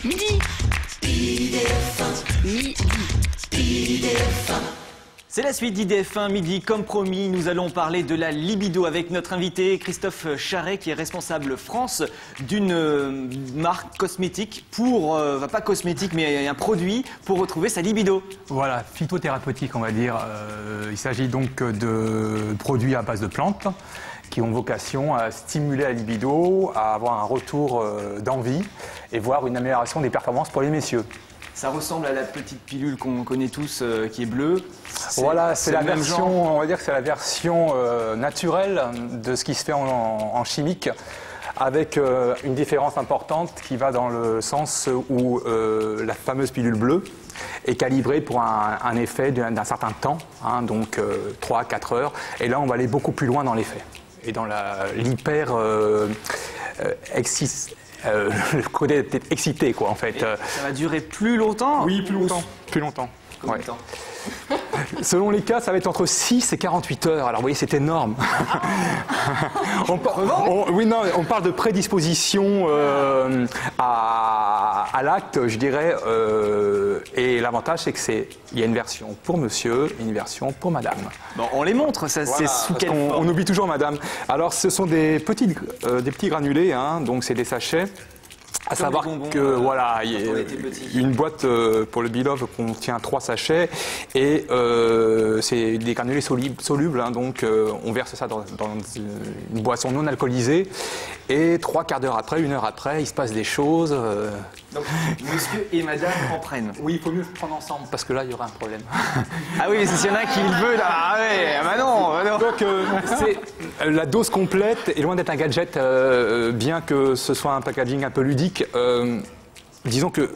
Midi. C'est la suite d'IDF1 Midi. Comme promis, nous allons parler de la libido avec notre invité Christophe Charret, qui est responsable France d'une marque cosmétique pour, pas cosmétique, mais un produit pour retrouver sa libido. Voilà, phytothérapeutique on va dire. Il s'agit donc de produits à base de plantes qui ont vocation à stimuler la libido, à avoir un retour d'envie et voir une amélioration des performances pour les messieurs. Ça ressemble à la petite pilule qu'on connaît tous qui est bleue. Voilà, c'est la version, on va dire que c'est la version naturelle de ce qui se fait en chimique, avec une différence importante qui va dans le sens où la fameuse pilule bleue est calibrée pour un effet d'un certain temps, hein, donc 3 à 4 heures. Et là, on va aller beaucoup plus loin dans l'effet. Et dans l'hyper le côté peut-être excité, quoi, en fait. Et ça va durer plus longtemps? Oui, plus longtemps. Plus longtemps. Combien de temps? Selon les cas, ça va être entre 6 et 48 heures. Alors, vous voyez, c'est énorme. On parle de prédisposition à l'acte, je dirais. Et l'avantage, c'est qu'il y a une version pour monsieur et une version pour madame. Bon, on les montre, ça, voilà, c'est sous quelle forme? On oublie toujours madame. Alors, ce sont des petits granulés, hein, donc c'est des sachets. À savoir que voilà, il y a une boîte pour le Bilove contient 3 sachets et c'est des granulés solubles, hein, donc on verse ça dans une boisson non alcoolisée et 3 quarts d'heure après, 1 heure après, il se passe des choses. Donc monsieur et madame en prennent? Oui, il faut mieux le prendre ensemble parce que là il y aura un problème. Ah oui, s'il y en a qui le veut là, ah ouais, bah non, bah non. Donc la dose complète est loin d'être un gadget, bien que ce soit un packaging un peu ludique. Disons que,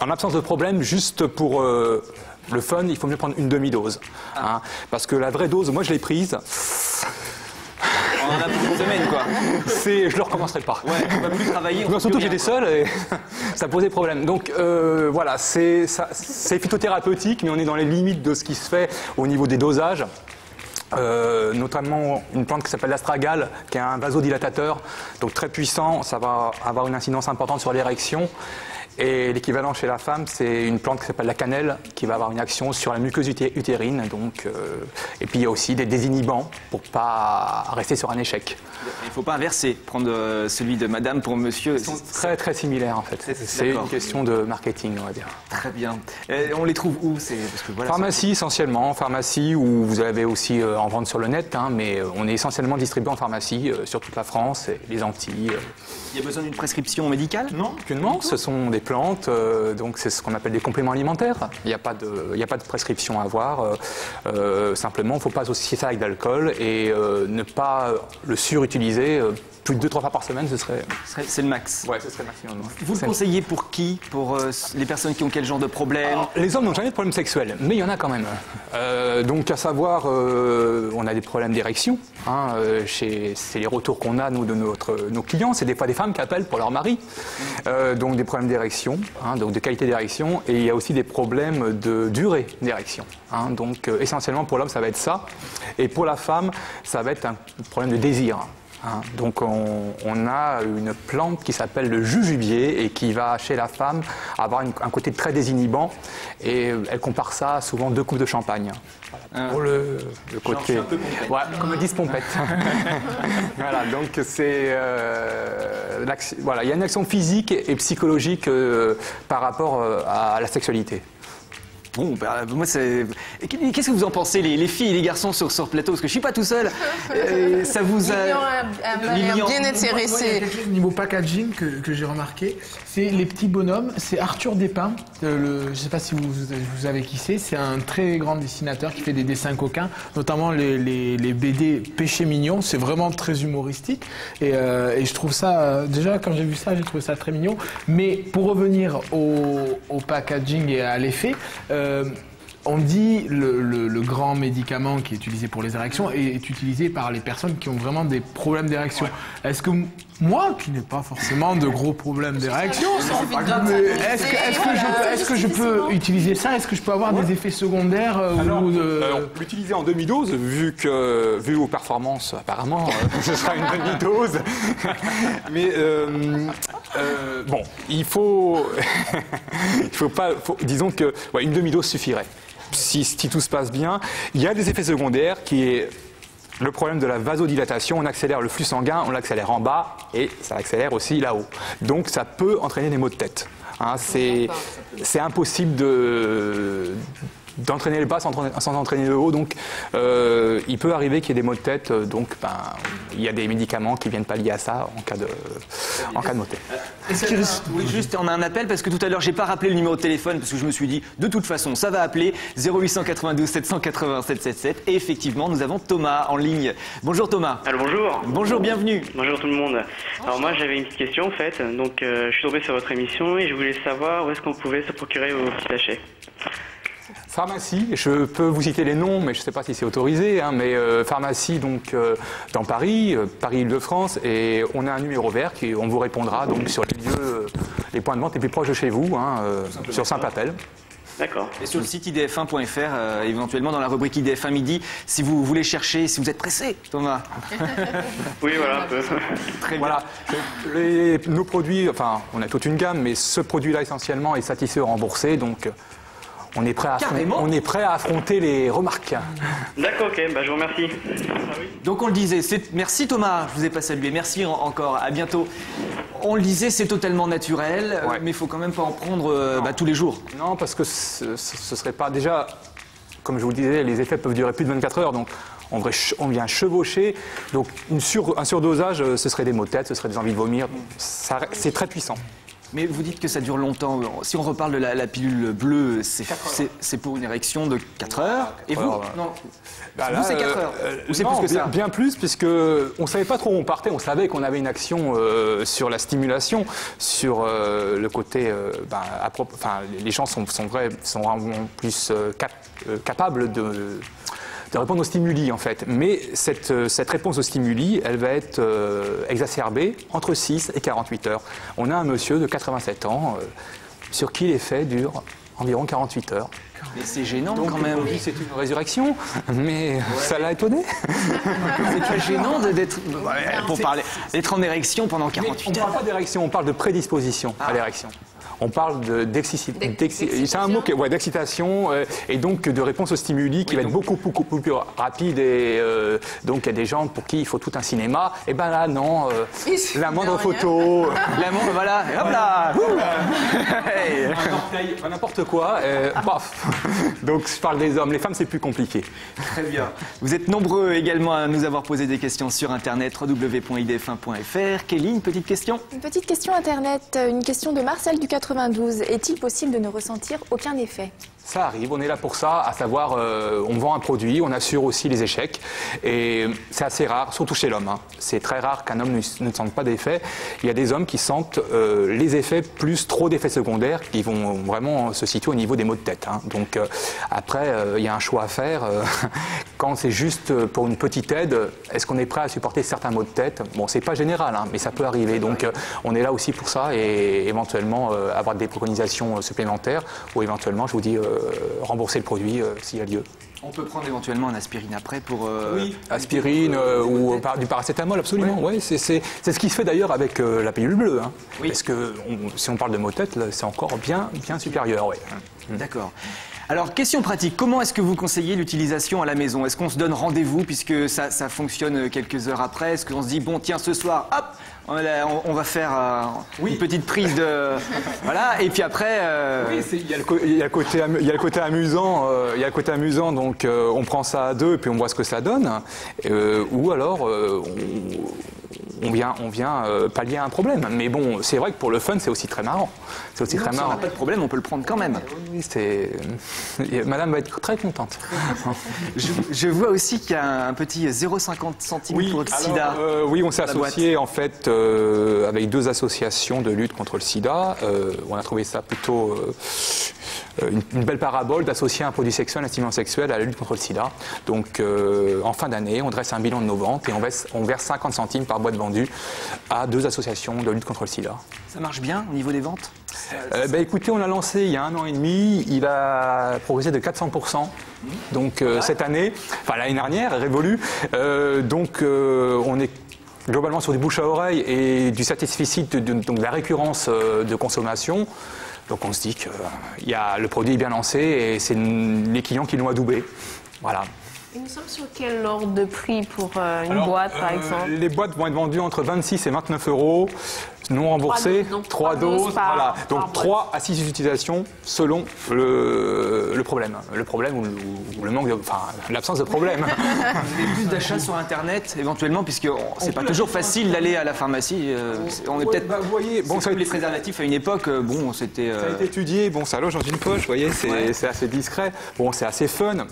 en absence de problème, juste pour le fun, il faut mieux prendre une demi-dose. Hein, parce que la vraie dose, moi je l'ai prise. On en a pour une semaine, quoi. Je ne le recommencerai pas. Ouais, on va plus travailler. Non, surtout que j'étais seul et ça posait problème. Donc voilà, c'est phytothérapeutique, mais on est dans les limites de ce qui se fait au niveau des dosages. Notamment une plante qui s'appelle l'astragale, qui est un vasodilatateur, donc très puissant, ça va avoir une incidence importante sur l'érection. Et l'équivalent chez la femme, c'est une plante qui s'appelle la cannelle, qui va avoir une action sur la muqueuse utérine. Donc, et puis il y a aussi des désinhibants pour ne pas rester sur un échec. Il ne faut pas inverser, prendre celui de madame pour monsieur. Ils sont très très similaires en fait. C'est une question de marketing, on va dire. Très bien. On les trouve où? Parce que, voilà, pharmacie essentiellement, pharmacie où vous avez aussi en vente sur le net, hein, mais on est essentiellement distribué en pharmacie sur toute la France et les Antilles. Il y a besoin d'une prescription médicale? Non, aucunement. Ce sont des plantes, donc c'est ce qu'on appelle des compléments alimentaires. Il n'y a pas de prescription à avoir. Simplement, il ne faut pas associer ça avec de l'alcool et ne pas le surutiliser. Plus de 2-3 fois par semaine, ce serait... C'est le max. Ouais, ce serait le maximum. Vous le conseillez pour qui? Pour les personnes qui ont quel genre de problème? Alors, les hommes n'ont jamais de problème sexuel, mais il y en a quand même. Donc à savoir, on a des problèmes d'érection. Hein, c'est les retours qu'on a, nous, de nos clients. C'est des fois des femmes qui appellent pour leur mari. Donc des problèmes d'érection, hein, donc de qualité d'érection. Et il y a aussi des problèmes de durée d'érection. Hein, donc essentiellement pour l'homme, ça va être ça. Et pour la femme, ça va être un problème de désir. Hein, donc on a une plante qui s'appelle le jujubier et qui va chez la femme avoir un côté très désinhibant et elle compare ça à souvent 2 coupes de champagne. Voilà, pour le côté, ouais, comme le disent pompettes. Voilà, donc c'est voilà, il y a une action physique et psychologique par rapport à la sexualité. Bon, bah, moi, c'est... Qu'est-ce que vous en pensez, les filles et les garçons sur ce plateau? Parce que je suis pas tout seul. Ça vous a... Lilian bien intéressé. Il y a quelque chose au niveau packaging que j'ai remarqué. C'est les petits bonhommes. C'est Arthur Despins. Je ne sais pas si vous avez qui c'est. C'est un très grand dessinateur qui fait des dessins coquins, notamment les BD Péché Mignon. C'est vraiment très humoristique. Et je trouve ça... déjà, quand j'ai vu ça, j'ai trouvé ça très mignon. Mais pour revenir au packaging et à l'effet... on dit le grand médicament qui est utilisé pour les érections est utilisé par les personnes qui ont vraiment des problèmes d'érection. Ouais. Est-ce que moi, qui n'ai pas forcément de gros problèmes d'érection, est-ce que je peux utiliser ça? Est-ce que je peux avoir des effets secondaires l'utiliser en demi-dose, vu aux performances, apparemment, ce sera une demi-dose. Mais Bon, il faut, disons que une demi-dose suffirait. Si tout se passe bien, il y a des effets secondaires qui est le problème de la vasodilatation. On accélère le flux sanguin, on l'accélère en bas et ça accélère aussi là-haut. Donc ça peut entraîner des maux de tête. Hein, c'est impossible d'entraîner le bas sans entraîner le haut, donc il peut arriver qu'il y ait des maux de tête, donc il y a des médicaments qui viennent pallier à ça en cas de maux de tête. Oui, juste, on a un appel parce que tout à l'heure, j'ai pas rappelé le numéro de téléphone parce que je me suis dit, de toute façon, ça va appeler 0892 780 777 et effectivement, nous avons Thomas en ligne. Bonjour Thomas. Alors bonjour. Bonjour, bienvenue. Bonjour tout le monde. Alors moi j'avais une petite question en fait, donc je suis tombé sur votre émission et je voulais savoir où est-ce qu'on pouvait se procurer vos petits sachets. Pharmacie, je peux vous citer les noms, mais je ne sais pas si c'est autorisé, hein, mais pharmacie donc dans Paris, Paris-Île-de-France, et on a un numéro vert qui on vous répondra donc sur les lieux, les points de vente les plus proches de chez vous, hein, sur simple appel. D'accord. Et sur le site idf1.fr, éventuellement dans la rubrique IDF1 midi, si vous voulez chercher, si vous êtes pressé, Thomas. Oui, voilà un peu. Très bien. Voilà. Nos produits, enfin, on a toute une gamme, mais ce produit-là essentiellement est satisfait ou remboursé, donc on est prêt à affronter les remarques. D'accord, ok, bah, je vous remercie. Donc on le disait, merci Thomas, je vous ai pas salué, merci encore, à bientôt. On le disait, c'est totalement naturel, mais il faut quand même pas en prendre tous les jours. Non, parce que ce serait pas déjà, comme je vous le disais, les effets peuvent durer plus de 24 heures, donc on vient chevaucher, donc un surdosage, ce serait des maux de tête, ce serait des envies de vomir, c'est très puissant. Mais vous dites que ça dure longtemps. Si on reparle de la pilule bleue, c'est pour une érection de 4 heures. Et vous non. Vous, c'est 4 heures. Ou c'est plus que ça? Bien plus, puisque on ne savait pas trop où on partait. On savait qu'on avait une action sur la stimulation, sur le côté. Les gens sont vraiment plus capables de répondre aux stimuli en fait. Mais cette réponse aux stimuli, elle va être exacerbée entre 6 et 48 heures. On a un monsieur de 87 ans sur qui l'effet dure environ 48 heures. Mais c'est gênant donc, quand même. C'est une résurrection, mais ça l'a étonné. C'est très gênant d'être en érection pendant 48 heures. On ne parle pas d'érection, on parle de prédisposition à l'érection. On parle c'est un mot d'excitation et donc de réponse au stimuli qui va être beaucoup plus rapide et donc il y a des gens pour qui il faut tout un cinéma. Et ben là non, la moindre photo, la moindre voilà, hop là, un orteil, n'importe quoi. Paf. Donc je parle des hommes, les femmes c'est plus compliqué. Très bien. Vous êtes nombreux également à nous avoir posé des questions sur internet www.idf1.fr. Kelly, une petite question? Une petite question internet, une question de Marcel du 92. Est-il possible de ne ressentir aucun effet? Ça arrive, on est là pour ça, à savoir, on vend un produit, on assure aussi les échecs, et c'est assez rare, surtout chez l'homme. Hein. C'est très rare qu'un homme ne sente pas d'effet. Il y a des hommes qui sentent les effets plus trop d'effets secondaires qui vont vraiment se situer au niveau des maux de tête. Hein. Donc après, il y a un choix à faire. Quand c'est juste pour une petite aide, est-ce qu'on est prêt à supporter certains maux de tête? Bon, c'est pas général, hein, mais ça peut arriver. Donc on est là aussi pour ça et éventuellement avoir des préconisations supplémentaires ou éventuellement, je vous dis, rembourser le produit s'il y a lieu. On peut prendre éventuellement un aspirine après pour... Oui, aspirine ou du paracétamol, absolument. Oui. Ouais, c'est ce qui se fait d'ailleurs avec la pilule bleue. Hein. Oui. Parce que si on parle de maux de tête, c'est encore bien supérieur. Ouais. D'accord. Alors, question pratique, comment est-ce que vous conseillez l'utilisation à la maison? Est-ce qu'on se donne rendez-vous puisque ça fonctionne quelques heures après? Est-ce qu'on se dit, bon tiens, ce soir, hop, on va faire une petite prise de... Voilà, et puis après... Oui, il y a le côté amusant, donc on prend ça à deux et puis on voit ce que ça donne. Ou alors... on vient pallier un problème. Mais bon, c'est vrai que pour le fun, c'est aussi très marrant. Si on n'a pas de problème, on peut le prendre quand même. Oui, madame va être très contente. Je vois aussi qu'il y a un petit 0,50 centimes pour le sida. Oui, on s'est associé en fait avec 2 associations de lutte contre le sida. On a trouvé ça plutôt une belle parabole d'associer un produit sexuel, un stimulant sexuel à la lutte contre le sida. Donc en fin d'année, on dresse un bilan de nos ventes et on verse 50 centimes par boîte vendue à 2 associations de lutte contre le sida. Ça marche bien au niveau des ventes? Écoutez, on a lancé il y a 1 an et demi, il a progressé de 400%. Donc cette année, enfin l'année dernière, révolue. Donc on est globalement sur du bouche à oreille et du satisficit, donc de la récurrence de consommation. Donc on se dit que le produit est bien lancé et c'est les clients qui l'ont adoubé. Voilà. Et nous sommes sur quel ordre de prix pour une boîte, par exemple? Les boîtes vont être vendues entre 26 et 29 euros, non remboursées, 3 doses. Voilà. Donc 3 à 6 utilisations selon le problème. Le problème ou le manque l'absence de problème. Vous avez plus d'achats sur Internet, éventuellement, puisque c'est pas toujours facile d'aller à la pharmacie. On est peut-être. Vous voyez, bon, ça les préservatifs à une époque, bon, c'était. Ça a été étudié, bon, ça loge dans une poche, vous voyez, c'est assez discret. Bon, c'est assez fun.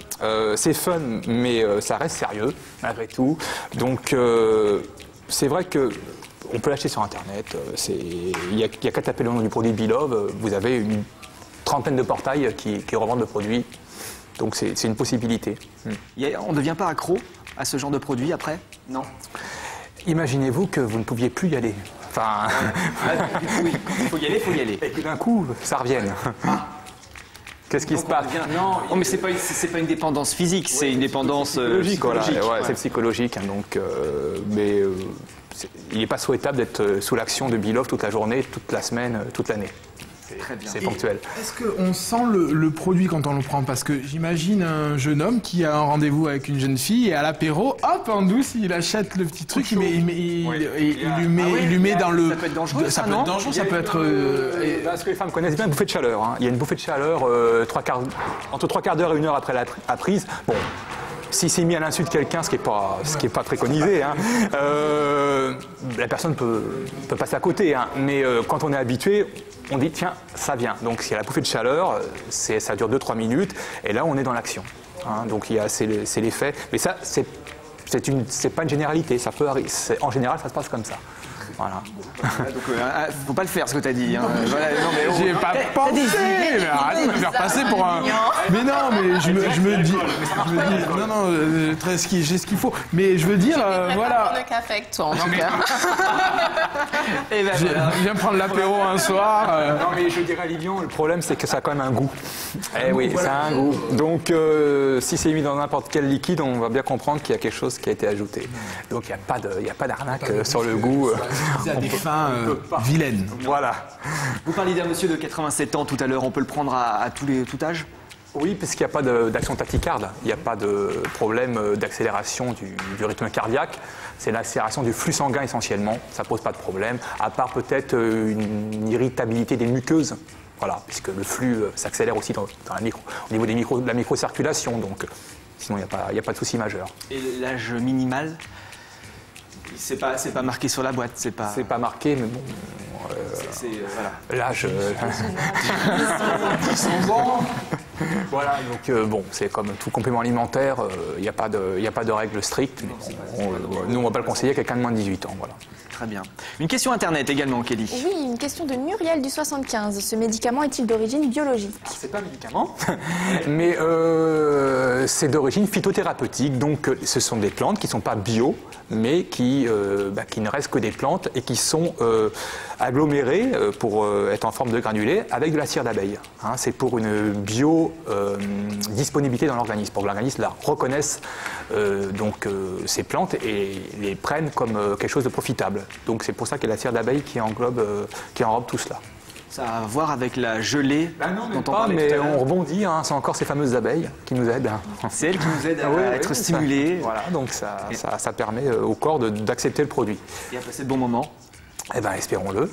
Mais ça reste sérieux, malgré tout. Donc, c'est vrai que. On peut l'acheter sur Internet. Il n'y a qu'à taper le nom du produit Belove. Vous avez une trentaine de portails qui revendent le produit. Donc c'est une possibilité. On ne devient pas accro à ce genre de produit après? Non. Imaginez-vous que vous ne pouviez plus y aller. Enfin. Oui, il faut y aller, il faut y aller. Et que d'un coup, ça revienne. Qu'est-ce qui se passe? Non, mais c'est pas une dépendance physique, c'est une dépendance psychologique. Voilà, c'est psychologique. Hein, donc, il n'est pas souhaitable d'être sous l'action de Belove toute la journée, toute la semaine, toute l'année. C'est ponctuel. Est-ce qu'on sent le produit quand on le prend? Parce que j'imagine un jeune homme qui a un rendez-vous avec une jeune fille et à l'apéro, hop, en douce, il achète le petit truc, il lui met dans le... Ça peut être dangereux, ça peut être dangereux, ça peut être... Parce que les femmes connaissent bien une bouffée de chaleur. Hein. Il y a une bouffée de chaleur entre 3/4 d'heure et 1 heure après la prise. Bon. Si c'est mis à l'insu de quelqu'un, ce qui est pas préconisé, hein, la personne peut passer à côté. Hein, mais quand on est habitué, on dit tiens, ça vient. Donc s'il y a la bouffée de chaleur, ça dure 2-3 minutes, et là on est dans l'action. Hein, donc c'est l'effet. Mais ça, c'est pas une généralité. Ça peut arriver. En général, ça se passe comme ça. Voilà. Donc, faut pas le faire ce que tu as dit. Hein. Voilà, j'ai pas pensé, mais arrête de me faire passer pour un. Mais non, mais je me dis, non, j'ai ce qu'il faut. Mais je veux dire, voilà. Le café avec toi, en tout cas. Je viens prendre l'apéro un soir. Non, mais je dirais à Lilian, le problème c'est que ça a quand même un goût. Eh oui, ça a un goût. Donc, si c'est mis dans n'importe quel liquide, on va bien comprendre qu'il y a quelque chose qui a été ajouté. Donc, il n'y a pas d'arnaque sur le goût. À des fins vilaines. Voilà. Vous parliez d'un monsieur de 87 ans tout à l'heure, on peut le prendre à tout âge? Oui, parce qu'il n'y a pas d'action tachycarde, il n'y a pas de problème d'accélération du rythme cardiaque. C'est l'accélération du flux sanguin essentiellement, ça ne pose pas de problème, à part peut-être une irritabilité des muqueuses. Voilà, puisque le flux s'accélère aussi au niveau de la microcirculation, donc sinon il n'y a pas de souci majeur. Et l'âge minimal? C'est pas marqué sur la boîte, c'est pas marqué, mais bon. Voilà. L'âge. Ils sont bons. Voilà, donc bon, c'est comme tout complément alimentaire, il n'y a pas de règles strictes. Mais nous, on ne va pas le conseiller à quelqu'un de moins de 18 ans. Voilà. Très bien. Une question Internet également, Kelly. Oui, une question de Muriel du 75. Ce médicament est-il d'origine biologique? C'est pas un médicament, mais c'est d'origine phytothérapeutique. Donc, ce sont des plantes qui ne sont pas bio, mais qui ne restent que des plantes et qui sont agglomérées pour être en forme de granulés avec de la cire d'abeille. Hein, c'est pour une disponibilité dans l'organisme, pour que l'organisme la reconnaisse ces plantes et les prenne comme quelque chose de profitable. Donc c'est pour ça qu'il y a la cire d'abeille qui enrobe tout cela. Ça a à voir avec la gelée dont on parlait tout à l'heure. On rebondit, hein, c'est encore ces fameuses abeilles qui nous aident. C'est elles qui nous aident à être stimulées. Voilà, donc ça permet au corps d'accepter le produit. Et à passer de bons moments. Eh bien, espérons-le.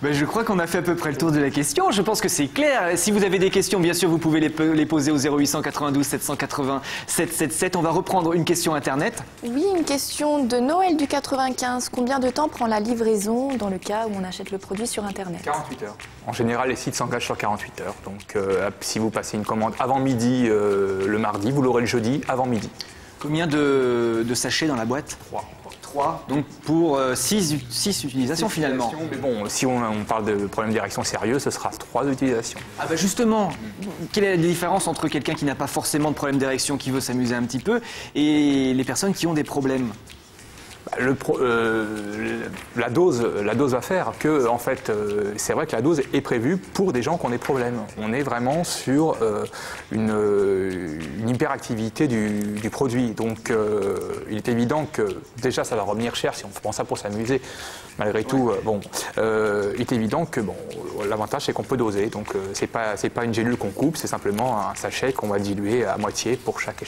Je crois qu'on a fait à peu près le tour de la question. Je pense que c'est clair. Si vous avez des questions, bien sûr, vous pouvez les poser au 0892 780 777. On va reprendre une question Internet. Oui, une question de Noël du 95. Combien de temps prend la livraison dans le cas où on achète le produit sur Internet? 48 heures. En général, les sites s'engagent sur 48 heures. Donc, si vous passez une commande avant midi le mardi, vous l'aurez le jeudi avant midi. Combien de sachets dans la boîte? 3. Donc pour 6 utilisations finalement. Mais bon, si on parle de problème d'érection sérieux, ce sera 3 utilisations. Ah bah justement, quelle est la différence entre quelqu'un qui n'a pas forcément de problème d'érection, qui veut s'amuser un petit peu, et les personnes qui ont des problèmes? La dose va faire que, en fait, c'est vrai que la dose est prévue pour des gens qui ont des problèmes. On est vraiment sur une hyperactivité du produit. Donc, il est évident que déjà, ça va revenir cher si on prend ça pour s'amuser. Malgré tout, il est évident que l'avantage, c'est qu'on peut doser. Donc, c'est pas une gélule qu'on coupe, c'est simplement un sachet qu'on va diluer à moitié pour chaque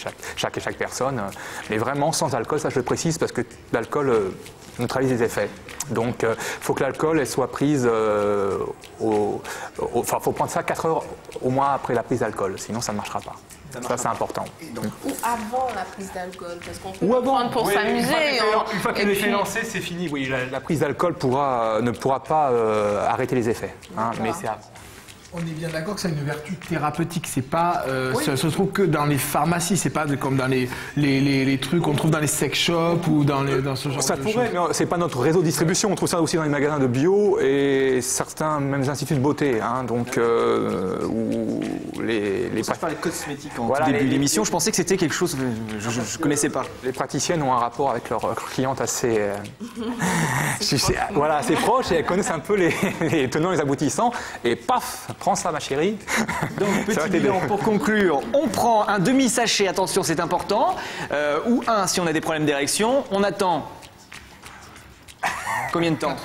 personne. Mais vraiment sans alcool, ça je le précise parce que l'alcool neutralise les effets. Donc il faut que l'alcool soit prise, enfin il faut prendre ça 4 heures au moins après la prise d'alcool, sinon ça ne marchera pas. Ça c'est important. Ou avant la prise d'alcool, parce qu'on peut Ou avant, prendre pour s'amuser. Une fois que l'effet est lancé, c'est fini. Oui, la prise d'alcool ne pourra pas arrêter les effets, hein, mais c'est avant. On est bien d'accord que ça a une vertu thérapeutique. C'est pas, ça se trouve que dans les pharmacies. C'est pas comme dans les trucs qu'on trouve dans les sex shops ou dans ce genre ça de pourrait, choses. mais c'est pas notre réseau de distribution. On trouve ça aussi dans les magasins de bio et certains même instituts de beauté. Hein, donc où les Je parlais de cosmétiques en tout début de l'émission. Je pensais que c'était quelque chose que je ne connaissais pas. Les praticiennes ont un rapport avec leurs clientes assez, voilà, assez proche et elles connaissent un peu les tenants et les aboutissants. Et paf, prends ça ma chérie. Donc petit bilan pour conclure, on prend un demi-sachet, attention c'est important, ou un si on a des problèmes d'érection. On attend combien de temps?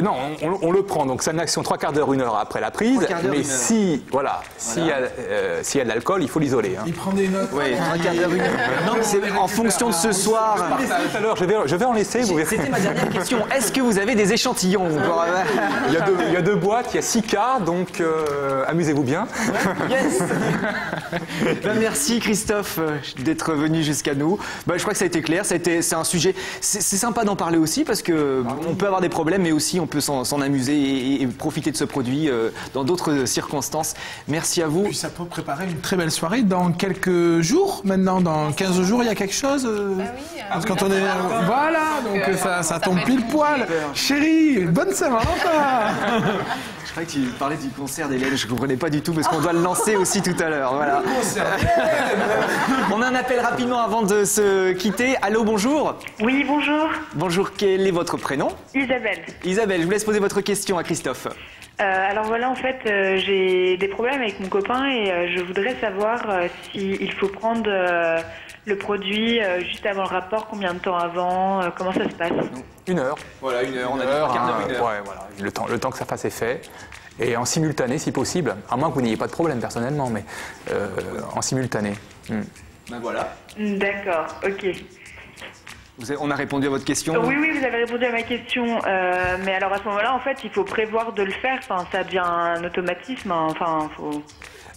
Non, on le prend, donc c'est une action 3/4 d'heure, 1 heure après la prise, mais s'il y a de l'alcool, il faut l'isoler. Hein. Il prend des notes. Oui, 3/4 d'heure, 1 heure. Non, mais c'est en fonction de ce soir. Tout à l'heure, je vais en laisser, vous verrez. C'était ma dernière question. Est-ce que vous avez des échantillons? Il y a 2 boîtes, il y a 6 cas, donc amusez-vous bien. Yes. Merci Christophe d'être venu jusqu'à nous. Je crois que ça a été clair, c'est un sujet, c'est sympa d'en parler aussi parce que on peut avoir des problèmes mais aussi on peut s'en amuser et profiter de ce produit dans d'autres circonstances. Merci à vous. Puis ça peut préparer une très belle soirée dans quelques jours maintenant, dans 15 jours il y a quelque chose parce que quand on est voilà, donc ça tombe pile poil. Chérie, bonne Saint-Valentin. Je croyais que tu parlais du concert d'Hélène, je ne comprenais pas du tout parce qu'on doit le lancer aussi tout à l'heure. Voilà. On a un appel rapidement avant de se quitter. Allô, bonjour. Oui, bonjour. Bonjour, quel est votre prénom? Isabelle. Isabelle, je vous laisse poser votre question à Christophe. Alors voilà, en fait, j'ai des problèmes avec mon copain et je voudrais savoir s'il faut prendre le produit juste avant le rapport, combien de temps avant, comment ça se passe? 1 heure. Voilà, 1 heure, on a dit 3/4 d'heure, 1 heure. Ouais, voilà, le temps que ça fasse effet. Et en simultané, si possible, à moins que vous n'ayez pas de problème personnellement, mais en simultané. Voilà. D'accord, ok. On a répondu à votre question? Oui, vous avez répondu à ma question. Mais alors à ce moment-là, en fait, il faut prévoir de le faire. Enfin, ça devient un automatisme. Enfin, faut...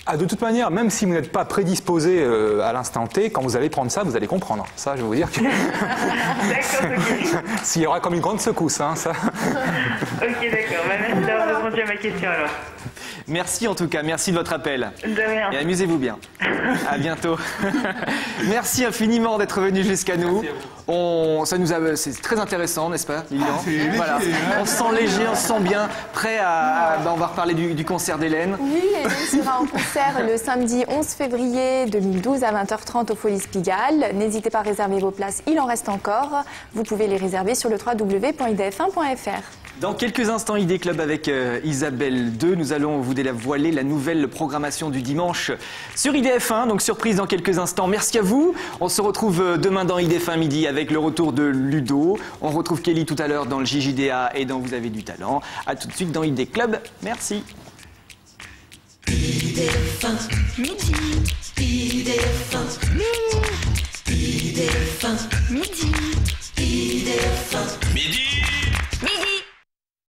Ah, de toute manière, même si vous n'êtes pas prédisposé à l'instant T, quand vous allez prendre ça, vous allez comprendre. Ça, je vais vous dire que... D'accord, ok. S'il y aura comme une grande secousse, hein, ça... Ok, d'accord. Merci d'avoir répondu à ma question, alors. Merci en tout cas, merci de votre appel. De rien. Et amusez-vous bien. À bientôt. Merci infiniment d'être venu jusqu'à nous. C'est très intéressant, n'est-ce pas, Lilian? Voilà. On se sent léger, on se sent bien, prêt à on va reparler du concert d'Hélène. Oui, Hélène sera en concert le samedi 11 février 2012 à 20h30 au Folies Pigalle. N'hésitez pas à réserver vos places, il en reste encore. Vous pouvez les réserver sur le www.idf1.fr. Dans quelques instants, ID Club avec Isabelle 2. Nous allons vous dévoiler la nouvelle programmation du dimanche sur IDF1. Donc surprise dans quelques instants. Merci à vous. On se retrouve demain dans IDF1 midi avec le retour de Ludo. On retrouve Kelly tout à l'heure dans le JJDA et dans Vous avez du talent. A tout de suite dans ID Club. Merci. IDF1 midi. IDF1 IDF1 midi. IDF1 midi.